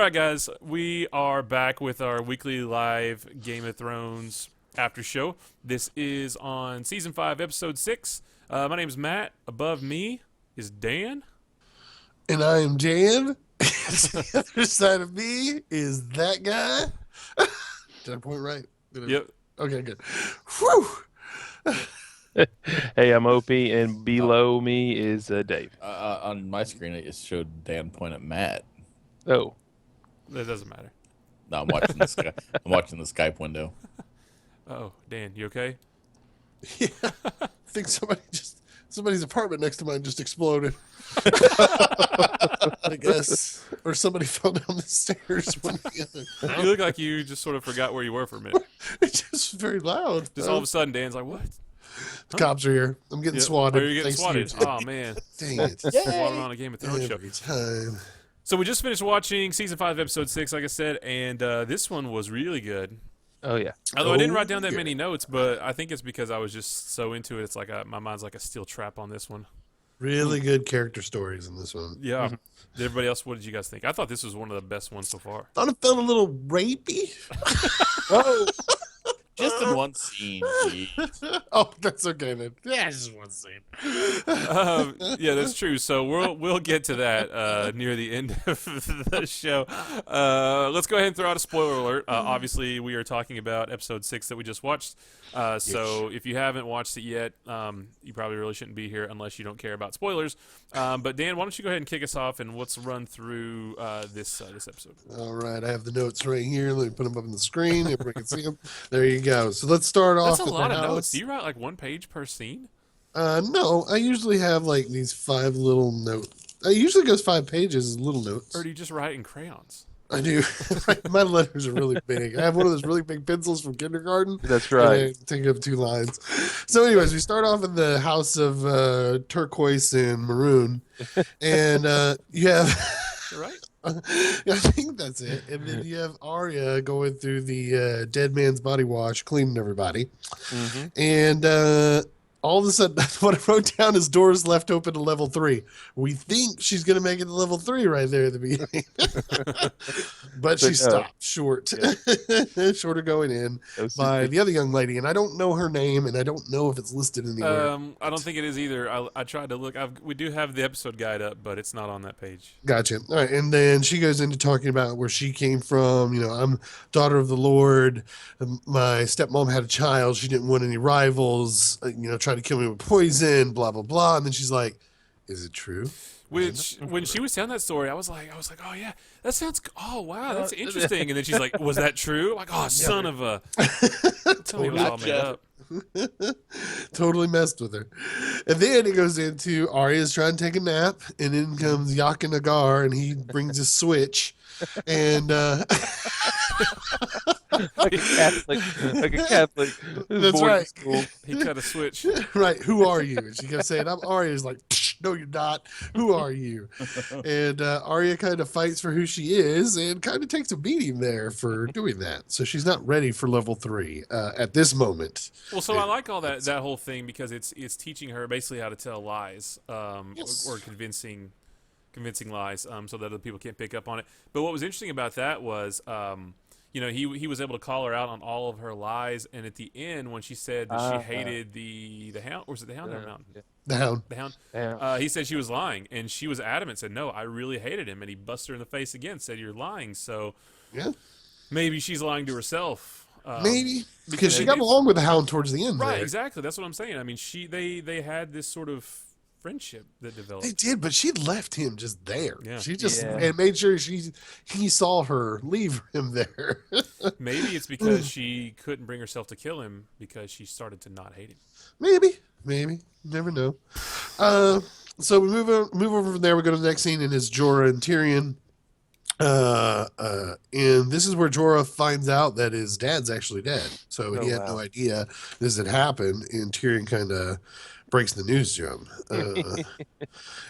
All right, guys, we are back with our weekly live Game of Thrones after show. This is on season 5, episode 6. My name is Matt. Above me is Dan. And I am Jan. The other side of me is that guy. Did I point right? Yep. Okay, good. Whew. Hey, I'm Opie, and Oh, below me is Dave. on my screen, it just showed Dan point at Matt. Oh, That doesn't matter. No, I'm watching the Sky. I'm watching the Skype window. Oh, Dan, you okay? Yeah, I think somebody's apartment next to mine just exploded. I guess, or somebody fell down the stairs. One or the other. You look like you just sort of forgot where you were for a minute. It's just very loud. Just all of a sudden, Dan's like, "What? The cops are here. I'm getting Yep. swatted. Oh, you're getting thanks to swatted? you. Oh man, Dang it! swatted on a Game of Thrones show." Every time. So we just finished watching season 5, episode 6, like I said, and this one was really good. oh yeah. Although I didn't write Oh, down that yeah. many notes, but I think it's because I was just so into it. It's like my mind's like a steel trap on this one. Really good character stories in this one. Yeah. Everybody else, what did you guys think? I thought this was one of the best ones so far. Thought it felt a little rapey. Oh, just in one scene. Geez. Oh, that's okay then. Yeah, it's just one scene. Yeah, that's true. So we'll get to that near the end of the show. Let's go ahead and throw out a spoiler alert. Obviously, we are talking about episode 6 that we just watched. So if you haven't watched it yet, you probably really shouldn't be here unless you don't care about spoilers. But Dan, why don't you go ahead and kick us off and let's run through this episode. All right, I have the notes right here. Let me put them up on the screen. Everybody can see them. There you go. So let's start off. That's a with lot the of house. notes. Do you write like one page per scene? No, I usually have like these 5 little notes. It usually goes 5 pages as little notes. Or do you just write in crayons? I do. My letters are really big. I have one of those really big pencils from kindergarten. That's And right. I take up 2 lines. So, anyways, we start off in the house of turquoise and maroon, and you have. Right? I think that's it. And then you have Arya going through the dead man's body wash, cleaning everybody. Mm-hmm. And all of a sudden, what I wrote down is doors left open to level 3. We think she's going to make it to level 3 right there at the beginning. But she no. stopped short. Shorter going in by the other young lady. And I don't know her name, and I don't know if it's listed anywhere. I don't think it is either. I tried to look. We do have the episode guide up, but it's not on that page. Gotcha. All right. And then she goes into talking about where she came from. You know, I'm daughter of the Lord. My stepmom had a child. She didn't want any rivals, trying to kill me with poison, blah, blah, blah. And then she's like, is it true? Which, when she was telling that story, I was like, oh yeah, that sounds. Oh wow, that's interesting. And then she's like, was that true? Like, oh son of a. Tell me it was all made up. Totally messed with her. And then it goes into Arya's trying to take a nap, and in comes Yakin Nagar, and he brings a switch. And like a Catholic. That's boarding right. school. He cut a switch. right, who are you? And she kept saying, I'm Arya. He's like, no, you're not. Who are you? And Arya kind of fights for who she is and kind of takes a beating there for doing that. So she's not ready for level 3 at this moment. Well, so I like all that whole thing because it's teaching her basically how to tell lies, Yes. or convincing lies, so that other people can't pick up on it. But what was interesting about that was, he was able to call her out on all of her lies, and at the end when she said that she hated the hound, or was it the hound or the mountain? The Hound. The hound. Yeah. He said she was lying, and she was adamant. Said no, I really hated him, and he busted her in the face again. Said you're lying. So Yeah, maybe she's lying to herself. maybe. Because because she they got did- along with the Hound towards the end. Right, there. exactly. That's what I'm saying. I mean, they had this sort of friendship that developed. They did, but she left him just there. Yeah. She just Yeah. and made sure he saw her leave him there. Maybe it's because she couldn't bring herself to kill him because she started to not hate him. Maybe. Never know. So we move over from there. We go to the next scene, and it's Jorah and Tyrion. And this is where Jorah finds out that his dad's actually dead. So he had no idea this had happened, and Tyrion kind of breaks the news to him.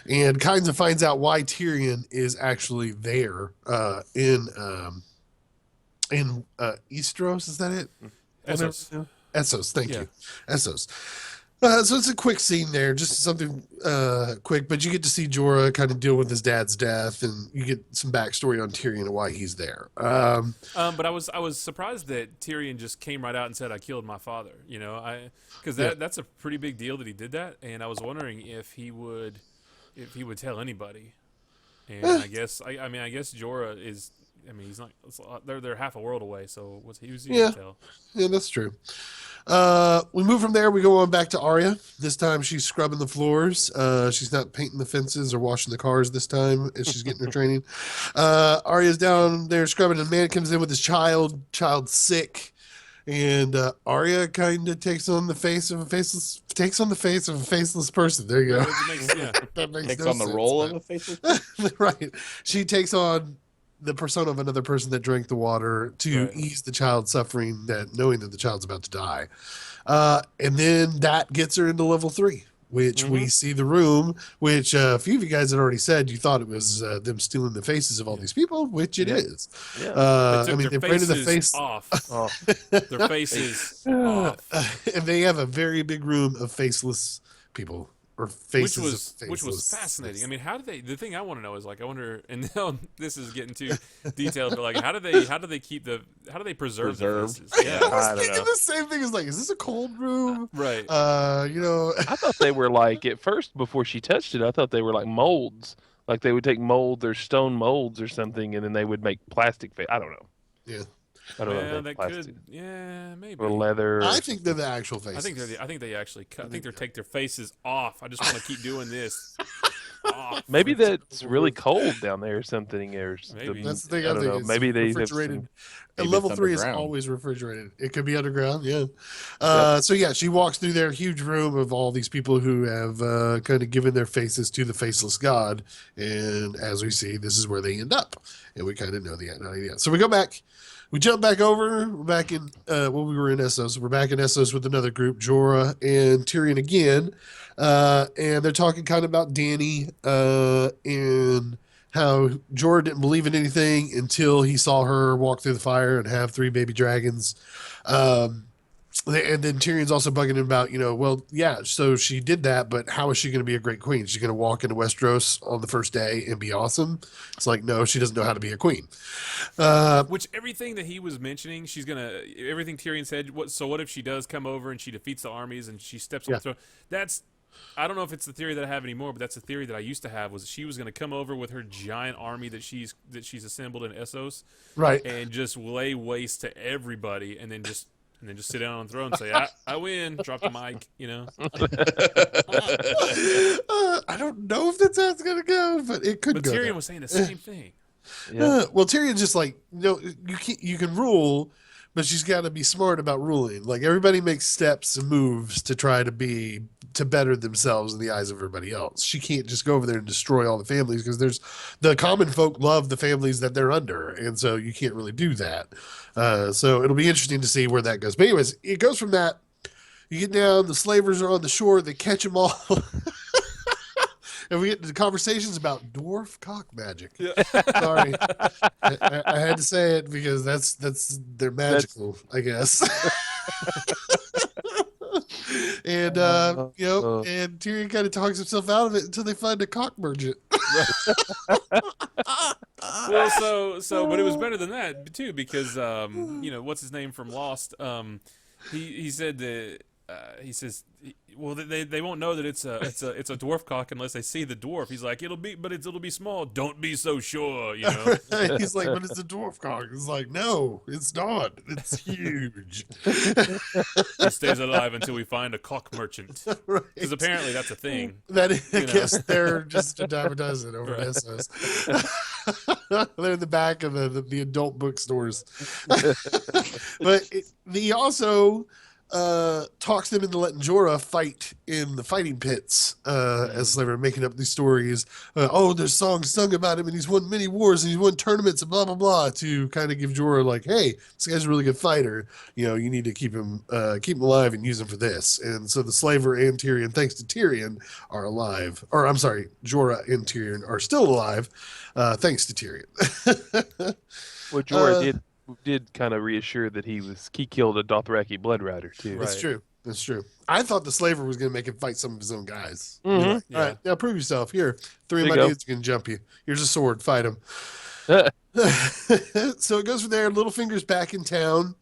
And kind of finds out why Tyrion is actually there in Eastros. Is that it? Essos. Essos, thank Yeah. you. Essos. So it's a quick scene there, just something quick, but you get to see Jorah kind of deal with his dad's death, and you get some backstory on Tyrion and why he's there. But I was surprised that Tyrion just came right out and said, "I killed my father." You know, because Yeah. that's a pretty big deal that he did that, and I was wondering if he would tell anybody. And I guess I guess Jorah is. I mean, he's not. They're half a world away, so who's he Yeah. gonna tell? Yeah, that's true. We move from there. We go on back to Arya. This time she's scrubbing the floors. She's not painting the fences or washing the cars this time as she's getting her training. Arya's down there scrubbing, and a man comes in with his child sick. And Arya kind of takes on the face of a faceless person. There you go. Yeah. That makes Takes no on the sense, role but- of a faceless. right. She takes on the persona of another person that drank the water to Right. ease the child's suffering, that knowing that the child's about to die. And then that gets her into level 3, which we see the room, which a few of you guys had already said you thought it was them stealing the faces of all these people, which it is. Yeah. They took they their painted the faces face off. Oh, Their faces off. and they have a very big room of faceless people. Or faces Which was fascinating. I mean, how did they? The thing I want to know is like, I wonder. And now this is getting too detailed, but like, how do they preserve the faces? I Yeah, was I don't thinking know. the same thing. Is like, is this a cold room? right. I thought they were like at first before she touched it. I thought they were like molds. Like they would take molds or stone molds or something, and then they would make plastic face. I don't know. Yeah. I don't know. Yeah, if that they're plastic could. Yeah, maybe. or leather. I or think they're the actual faces. I think they actually cut. I think they take their faces off. I just want to keep doing this. Off. Maybe that's really cold down there or something. Or Maybe. That's the thing. I I don't think know. it's Maybe they have refrigerated. some- And Maybe level it's 3 is underground. always refrigerated. It could be underground. Yeah. So yeah, she walks through their huge room of all these people who have kind of given their faces to the faceless god, and as we see, this is where they end up, and we kind of know the idea. So we go back. We jump back over. We're back in we were in Essos. We're back in Essos with another group, Jorah and Tyrion again, and they're talking kind of about Dany and how Jorah didn't believe in anything until he saw her walk through the fire and have 3 baby dragons. And then Tyrion's also bugging him about, well, yeah, so she did that, but how is she going to be a great queen? She's going to walk into Westeros on the first day and be awesome? It's like, no, she doesn't know how to be a queen. Which everything that he was mentioning, she's gonna. Everything Tyrion said. What if she does come over and she defeats the armies and she steps on the throne? That's. I don't know if it's the theory that I have anymore, but that's the theory that I used to have. Was she was going to come over with her giant army that she's assembled in Essos, Right. and just lay waste to everybody, and then just sit down on the throne and say, I win. Drop the mic. I don't know if that's how it's going to go, but it could But go. Tyrion there. was saying the same thing. Yeah. Well, Tyrion's just like, you can rule, but she's got to be smart about ruling. Like everybody makes steps and moves to try to better themselves in the eyes of everybody else. She can't just go over there and destroy all the families because the common folk love the families that they're under, and so you can't really do that. So it'll be interesting to see where that goes. But anyways, it goes from that. You get down, the slavers are on the shore, they catch them all. And we get into conversations about dwarf cock magic. Sorry, I had to say it because they're magical, I guess. And and Tyrion kind of talks himself out of it until they find a cock merchant. Well, but it was better than that too because what's his name from Lost? He said that he says, well, they won't know that it's a dwarf cock unless they see the dwarf. He's like, it'll be small. Don't be so sure, He's like, but it's a dwarf cock. It's like, no, it's not. It's huge. It stays alive until we find a cock merchant. Right. Because apparently that's a thing. That I guess they're just a dime a dozen over at Essos. They're in the back of the adult bookstores. But he also talks them into letting Jorah fight in the fighting pits as they were making up these stories. There's songs sung about him and he's won many wars and he's won tournaments and blah, blah, blah, to kind of give Jorah like, hey, this guy's a really good fighter. You need to keep him alive and use him for this. And so the slaver and Tyrion, thanks to Tyrion, are alive. Or I'm sorry, Jorah and Tyrion are still alive thanks to Tyrion. Well, Jorah did kind of reassure that he killed a Dothraki blood rider too. That's Right. true. That's true. I thought the slaver was going to make him fight some of his own guys. Be Mhm. like, all right, now prove yourself. Here, 3 of There my you go. dudes can jump you. Here's a sword. Fight him. So it goes from there. Littlefinger's back in town.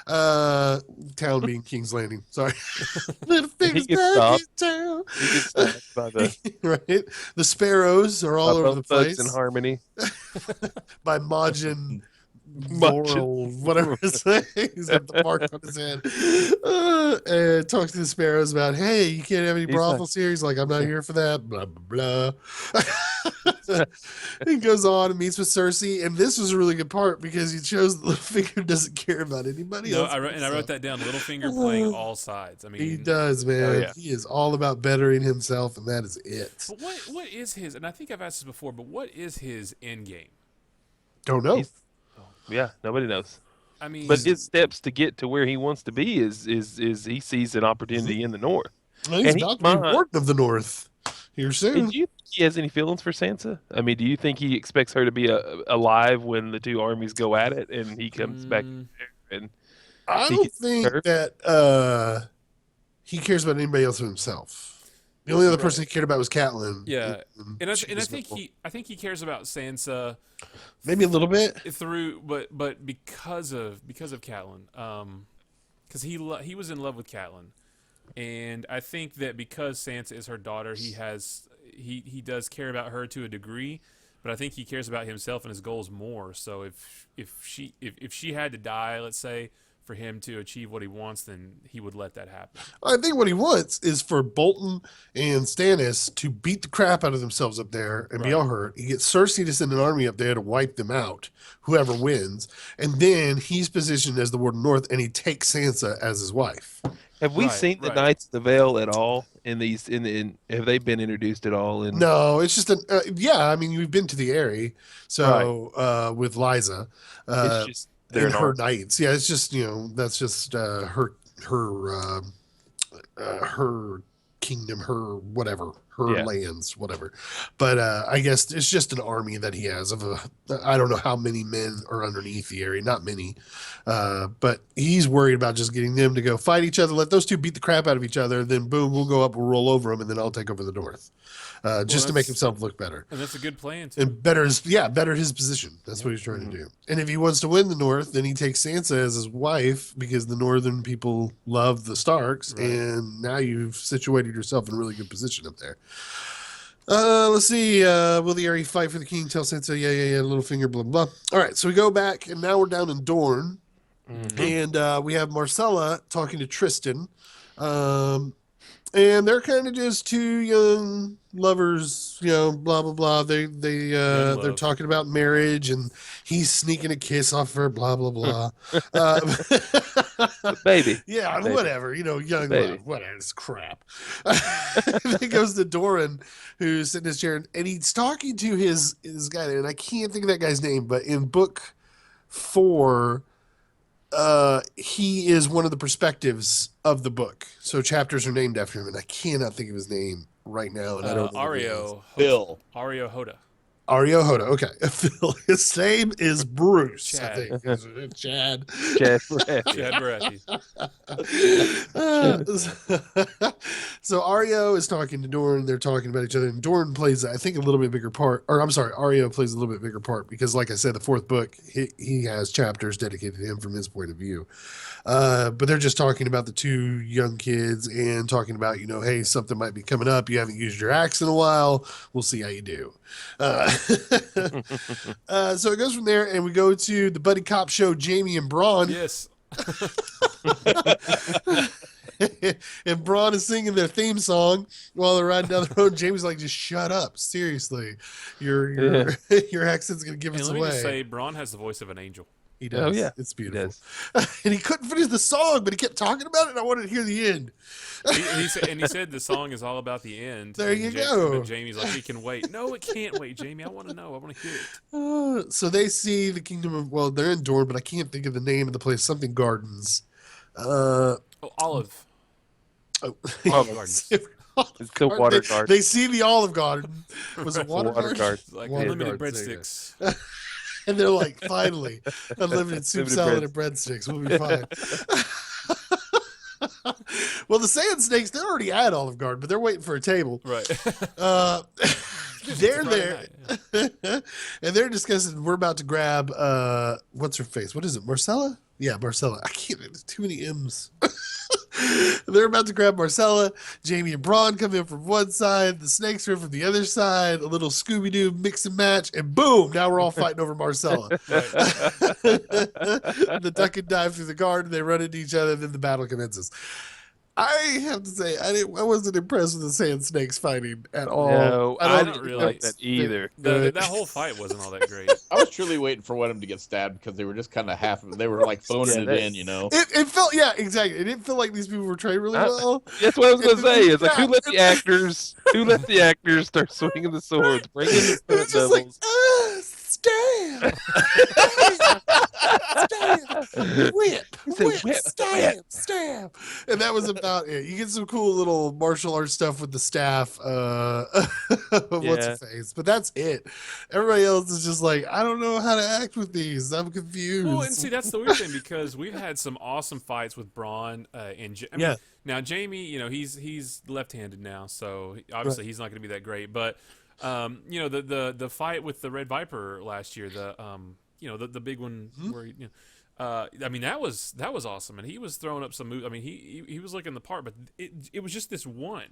Town being King's Landing. Sorry. Littlefinger's gets back stopped. in town. He gets stopped by the Right. The sparrows are all by over both the thugs place. in harmony. By Majin Majin. Laurel, whatever his name. He's got the mark on his head. And talks to the sparrows about, hey, you can't have any He's brothels here. He's like, I'm not here for that. Blah, blah, blah. He goes on and meets with Cersei. And this was a really good part because he shows that Littlefinger doesn't care about anybody No, else. I wrote that down. Littlefinger playing all sides. I mean, He does, man. yeah. He is all about bettering himself, and that is it. But what is his? And I think I've asked this before, but what is his end game? Don't know. He's- Yeah, nobody knows. I mean, But his steps to get to where he wants to be is he sees an opportunity in the north. Well, he's and about he's to be mine. Warden of the North here soon. And do you think he has any feelings for Sansa? I mean, do you think he expects her to be alive when the two armies go at it and he comes back there and I he don't gets think hurt? that he cares about anybody else but himself. The only other Right. person he cared about was Catelyn. yeah, and I she think was I think he cares about Sansa maybe a little bit. through, but because of Catelyn, because he was in love with Catelyn, and I think that because Sansa is her daughter, he does care about her to a degree, but I think he cares about himself and his goals more. So if she had to die, let's say, for him to achieve what he wants, then he would let that happen. I think what he wants is for Bolton and Stannis to beat the crap out of themselves up there and be Right. all hurt. He gets Cersei to send an army up there to wipe them out, whoever wins, and then he's positioned as the Warden North, and he takes Sansa as his wife. Have we Right, seen the right. Knights of the Vale at all in these? Have they been introduced at all? In No, it's just yeah. I mean, we've been to the Eyrie, so with Liza, it's just they're and an her army. knights. Yeah, it's just that's just her kingdom, her whatever, her Yeah. lands, whatever. But I guess it's just an army that he has of I don't know how many men are underneath the area, not many, but he's worried about just getting them to go fight each other, let those two beat the crap out of each other, then boom, we'll go up, we'll roll over them, and then I'll take over the north, just to make that's- himself look better. And that's a good plan too. And better his position. That's what he's trying to do. And if he wants to win the North, then he takes Sansa as his wife because the Northern people love the Starks, Right. and now you've situated yourself in a really good position up there. Let's see. Will the Eyrie fight for the king? Tell Sansa, yeah, Littlefinger, blah, blah. All right, so we go back, and now we're down in Dorne, and we have Marcella talking to Tristan. And they're kind of just two young lovers, blah blah blah. They're love. talking about marriage, and he's sneaking a kiss off her, blah blah blah. Baby. Yeah, Baby. whatever, young Baby. love, whatever, it's crap. Then he goes to Doran, who's sitting in his chair, and he's talking to his guy there, and I can't think of that guy's name, but in book 4. He is one of the perspectives of the book. So chapters are named after him, and I cannot think of his name right now. And I don't know who he is. Ario Bill. Hoda. Ario Hoda. Okay. Phil, his name is Bruce. Chad. I think. Is it Chad. Chad Baratheon. Chad Baratheon. So Ario is talking to Dorne. They're talking about each other, and Dorne plays, I think, a little bit bigger part. Or I'm sorry, Ario plays a little bit bigger part because, like I said, the 4th book he has chapters dedicated to him from his point of view. But they're just talking about the two young kids and talking about, hey, something might be coming up. You haven't used your axe in a while. We'll see how you do. So it goes from there, and we go to the buddy cop show, Jamie and Braun. Yes. And Braun is singing their theme song while they're riding down the road. Jamie's like, just shut up. Seriously. Your accent's going to give And us let me away. just say, Braun has the voice of an angel. He does. Oh, yeah. It's He beautiful. does. And he couldn't finish the song, but he kept talking about it, and I wanted to hear the end. He said the song is all about the end. There and you go. But Jamie's like, it can wait. No, it can't wait, Jamie. I want to know. I want to hear it. So they see the kingdom of, well, they're in Dorne, but I can't think of the name of the place. Something Gardens. Oh, Olive. Oh. Olive Gardens. It's the water garden. They see the Olive Garden. Was it water, Water garden? garden. It's like Water unlimited Gardens, there you go. breadsticks. And they're like, finally, unlimited soup, Unlimited salad, and breadsticks. We'll be fine. Well, the sand snakes, they're already at Olive Garden, but they're waiting for a table. Right. Uh, they're Friday there, night, and they're discussing. We're about to grab what's her face? What is it? Marcella? Yeah, Marcella. I can't. There's too many M's. They're about to grab Marcella. Jamie and Braun come in from one side. The snakes are from the other side. A little Scooby Doo mix and match, and boom! Now we're all fighting over Marcella. Right. The duck and dive through the garden. They run into each other. And then the battle commences. I have to say, I wasn't impressed with the sand snakes fighting at all. No, I don't didn't really like that either. That whole fight wasn't all that great. I was truly waiting for one of them to get stabbed because they were just kind of they were like phoning it in, you know. It felt, yeah, exactly. It didn't feel like these people were trained really well. That's what I was gonna say. It's like Yeah. who let the actors start swinging the swords, bring in the It stunt was just like, doubles. stab, stab, whip, whip, stab. And that was about it. You get some cool little martial arts stuff with the staff, what's her face, but that's it. Everybody else is just like, I don't know how to act with these. I'm confused. Well, and see, that's the weird thing because we've had some awesome fights with Braun and Yeah. Now Jamie, he's left-handed now, so obviously he's not going to be that great. But the fight with the Red Viper last year, the big one where I mean that was awesome, and he was throwing up some moves. I mean he was looking the part, but it was just this one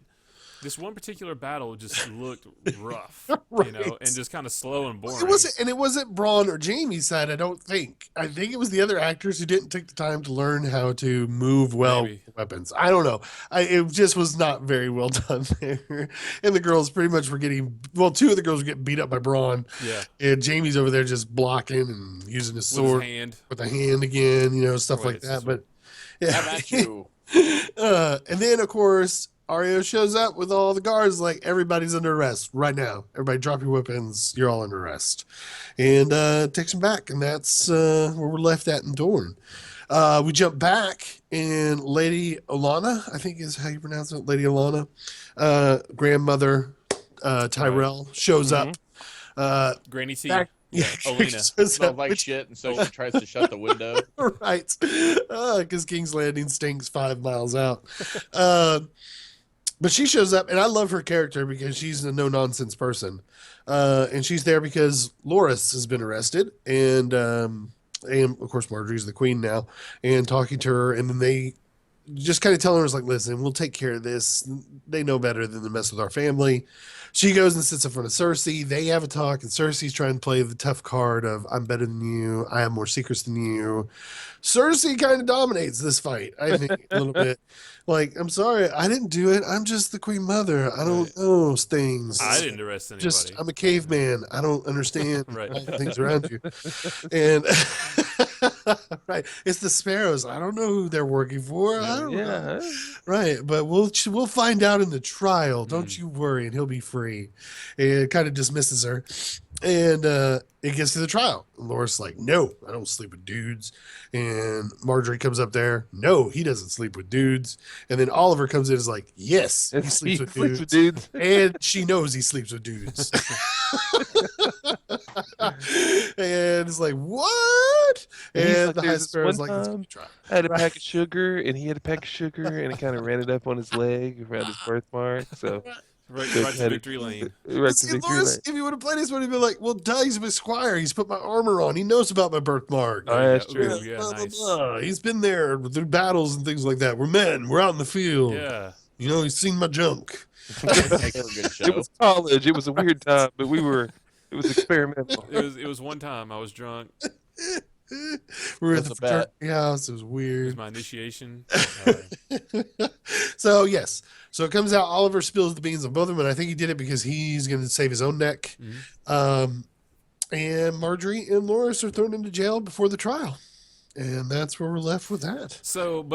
particular battle just looked rough, Right. and just kind of slow and boring. It wasn't Braun or Jamie's side, I don't think. I think it was the other actors who didn't take the time to learn how to move well Maybe. with weapons. I don't know. It just was not very well done there. And the girls pretty much were two of the girls were getting beat up by Braun. Yeah. And Jamie's over there just blocking and using his sword With his hand. with a hand again, stuff Right, like it's that. his But How about you? and then of course Ario shows up with all the guards, like everybody's under arrest right now. Everybody drop your weapons. You're all under arrest. And takes them back. And that's where we're left at in Dorne. We jump back and Lady Olenna, I think is how you pronounce it. Lady Olenna, grandmother Tyrell shows up. Granny T. Back, yeah, Olena. shows Smells up, like which- shit, and so she tries to shut the window. right. Because King's Landing stinks 5 miles out. But she shows up, and I love her character because she's a no-nonsense person. And she's there because Loras has been arrested, and of course Marjorie's the queen now, and talking to her, and then they just kind of telling her, like, listen, we'll take care of this. They know better than to mess with our family. She goes and sits in front of Cersei. They have a talk, and Cersei's trying to play the tough card of, I'm better than you. I have more secrets than you. Cersei kind of dominates this fight, I think, a little bit. Like, I'm sorry, I didn't do it. I'm just the queen mother. I don't know things. I didn't arrest anybody. I'm a caveman. I don't understand Right. things around you. And right, it's the sparrows. I don't know who they're working for. I don't know. Yeah. Right, but we'll find out in the trial. Don't you worry, and he'll be free. And it kind of dismisses her, and it gets to the trial. And Loras like, no, I don't sleep with dudes. And Marjorie comes up there, no, he doesn't sleep with dudes. And then Oliver comes in and is like, yes, he sleeps with dudes. And she knows he sleeps with dudes. And it's like, what? And like, the high "There's this sparrow's one like, let's time go try. I had a pack of sugar, and he had a pack of sugar, and it kind of ran it up on his leg around his birthmark. So right so to victory lane. Right to See, victory Loras, lane. if you would have played this one, he'd be like, well, duh, he's my squire. He's put my armor on. He knows about my birthmark. Oh, that's Ooh, true. yeah, Blah, blah, nice. blah. He's been there through battles and things like that. We're men. We're out in the field. Yeah. He's seen my junk. Makes for a good show. It was college. It was a weird time, but it was experimental. It was one time I was drunk. We were at That's the a bet. fraternity house. It was It was weird. my initiation. So, yes. So it comes out, Oliver spills the beans on both of them, and I think he did it because he's going to save his own neck. And Marjorie and Loras are thrown into jail before the trial. And that's where we're left with that. So,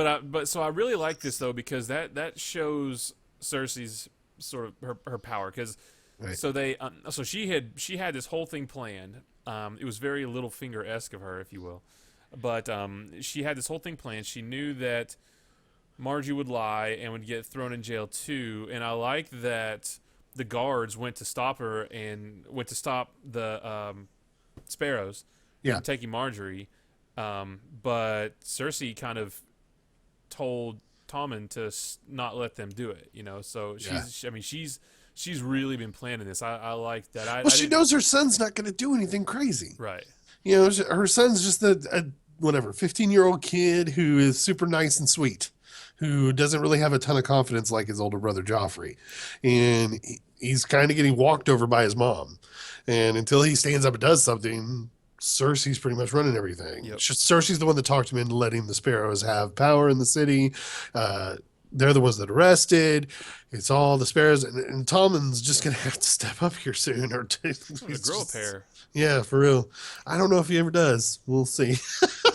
so I really like this though because that shows Cersei's sort of her power because Right. so they so she had this whole thing planned. It was very Littlefinger-esque of her, if you will, but she had this whole thing planned. She knew that Margie would lie and would get thrown in jail too, and I like that the guards went to stop her and went to stop the sparrows from taking Marjorie. But Cersei kind of told Tommen to not let them do it. So she's really been planning this. I like that. She knows her son's not going to do anything crazy. Right. Her son's just a whatever 15-year-old kid who is super nice and sweet, who doesn't really have a ton of confidence like his older brother Joffrey, and he's kind of getting walked over by his mom. And until he stands up and does something, Cersei's pretty much running everything. Yep. Cersei's the one that talked him into letting the Sparrows have power in the city. They're the ones that arrested. It's all the Sparrows, and Tommen's just gonna have to step up here soon, or grow a pair. Yeah, for real. I don't know if he ever does. We'll see.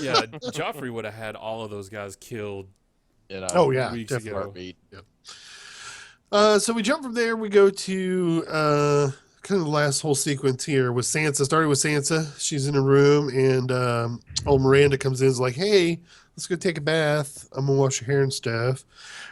Yeah, Joffrey would have had all of those guys killed. Weeks ago. Yep. So we jump from there. We go to kind of the last whole sequence here with Sansa. Started with Sansa. She's in a room, and old Miranda comes in and is like, hey, let's go take a bath. I'm going to wash your hair and stuff.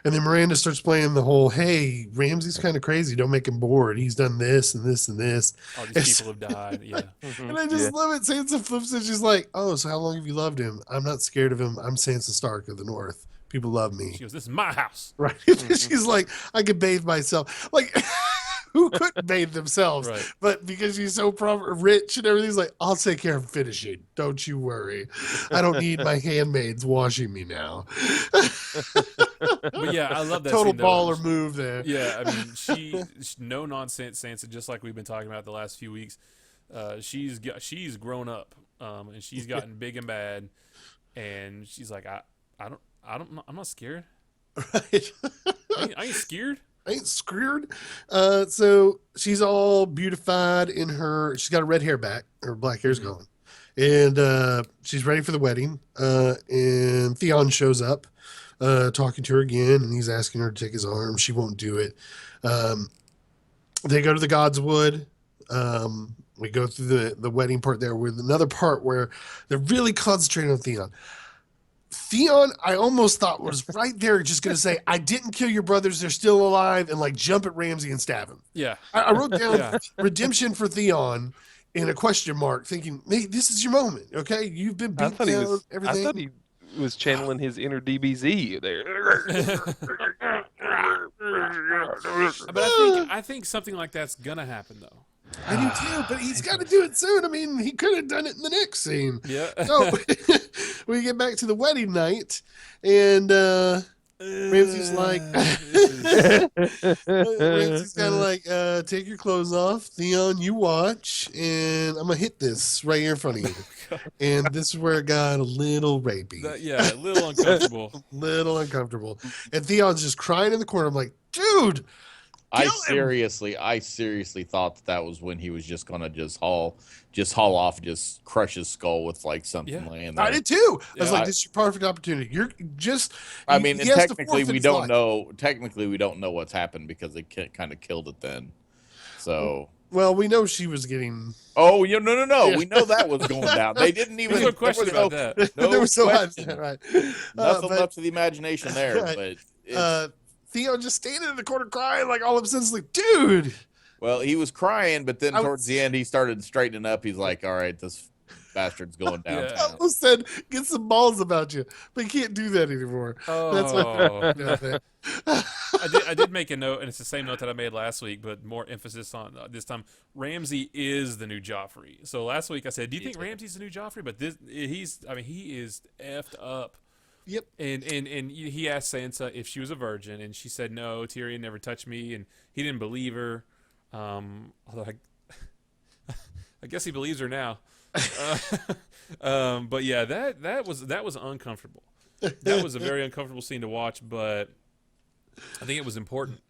And then Miranda starts playing the whole, hey, Ramsay's kind of crazy. Don't make him bored. He's done this and this and this. All these people have died. Yeah. And I just love it. Sansa flips it. She's like, oh, so how long have you loved him? I'm not scared of him. I'm Sansa Stark of the North. People love me. She goes, this is my house. Right. She's like, I could bathe myself. Like, who couldn't bathe themselves? Right. But because she's so rich and everything's like, I'll take care of finishing. Don't you worry. I don't need my handmaids washing me now. But yeah, I love that total scene, baller move there. Yeah, I mean, she's no nonsense Sansa, just like we've been talking about the last few weeks. She's grown up, and she's gotten big and bad, and she's like, I'm not scared. Right. I ain't scared. I ain't scared. So she's all beautified in she's got her red hair back. Her black hair's gone. And she's ready for the wedding. And Theon shows up, talking to her again, and he's asking her to take his arm. She won't do it. They go to the Godswood. We go through the wedding part there with another part where they're really concentrating on Theon. Theon, I almost thought was right there just going to say, I didn't kill your brothers. They're still alive, and like jump at Ramsay and stab him. Yeah. I wrote down redemption for Theon in a question mark thinking, hey, this is your moment. Okay. You've been beat down, everything. I thought he was channeling his inner DBZ there. But I think something like that's going to happen though. I do too, but he's got to do it soon. I mean, he could have done it in the next scene. Yeah. So we get back to the wedding night, and Ramsay's like, Ramsay's kind of like, take your clothes off, Theon. You watch, and I'm gonna hit this right here in front of you. And this is where it got a little rapey. A little uncomfortable. Little uncomfortable. And Theon's just crying in the corner. I'm like, dude. I seriously thought that was when he was just gonna haul off, just crush his skull with like something laying there. I did too. I was like, this is your perfect opportunity. You're just. I mean, and technically we don't know. Technically, we don't know what's happened because they kind of killed it then. So. Well, we know she was getting. Oh, yeah, no. Yeah. We know that was going down. They didn't even. There's no question about that. No, there was no question. Right. Nothing left to the imagination there. Right. But Theo just standing in the corner crying, like all of a sudden, it's like, dude. Well, he was crying, but then towards the end, he started straightening up. He's like, all right, this bastard's going down. I almost said, get some balls about you, but you can't do that anymore. Oh. That's what I did make a note, and it's the same note that I made last week, but more emphasis on this time. Ramsay is the new Joffrey. So last week I said, do you think Ramsay's the new Joffrey? But he is effed up. Yep. And he asked Sansa if she was a virgin, and she said no. Tyrion never touched me, and he didn't believe her. Although I guess he believes her now. But yeah, that was uncomfortable. That was a very uncomfortable scene to watch, but I think it was important.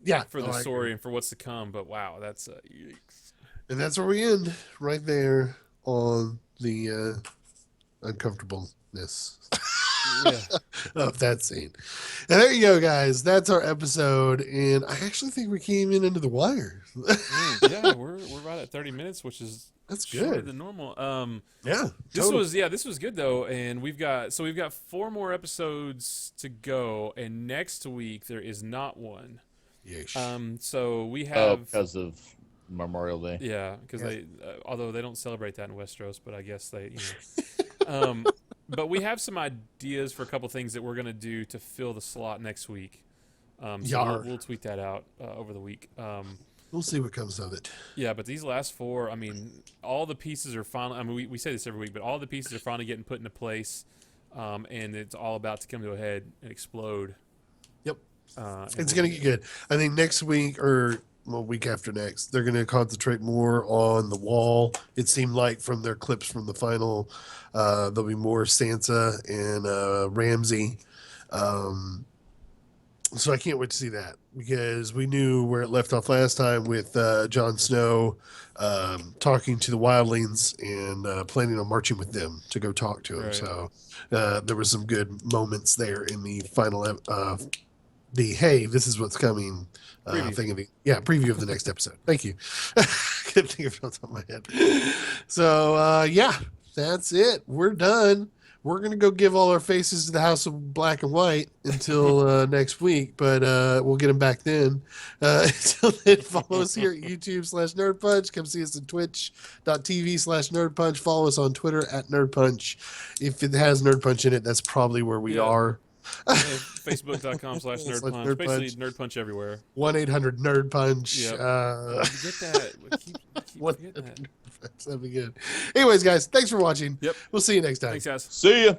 Yeah, for the story and for what's to come. But wow, that's yikes. And that's where we end, right there on the uncomfortableness. Of that scene. And there you go, guys. That's our episode, and I actually think we came in under the wire. Yeah, we're right at 30 minutes, which is shorter good than normal. This was good though, and we've got 4 more episodes to go, and next week there is not one. Yes. So we have because of Memorial Day. Yeah, because they although they don't celebrate that in Westeros, but I guess they But we have some ideas for a couple things that we're gonna do to fill the slot next week. So we'll tweet that out over the week. We'll see what comes of it. Yeah, but these last four, I mean, all the pieces are finally. I mean, we say this every week, but all the pieces are finally getting put into place, and it's all about to come to a head and explode. Yep, and it's gonna get good. I think next week or week after next, they're gonna concentrate more on the wall. It seemed like from their clips from the final, there'll be more Sansa and Ramsay. So I can't wait to see that because we knew where it left off last time with Jon Snow talking to the wildlings and planning on marching with them to go talk to him. Right. So there were some good moments there in the final, hey, this is what's coming preview of the next episode. Thank you. Couldn't think of it on top of my head. So that's it. We're done. We're going to go give all our faces to the House of Black and White until next week, but we'll get them back then. Until then, follow us here at YouTube/Nerd Punch. Come see us at twitch.tv/Nerd Punch. Follow us on Twitter at Nerd Punch. If it has Nerd Punch in it, that's probably where we are. Facebook.com/Nerd Punch. Basically, Nerd Punch everywhere. 1-800-NERD Punch. Yep. Get that. Keep forgetting that. That'd be good. Anyways, guys, thanks for watching. Yep. We'll see you next time. Thanks, guys. See ya.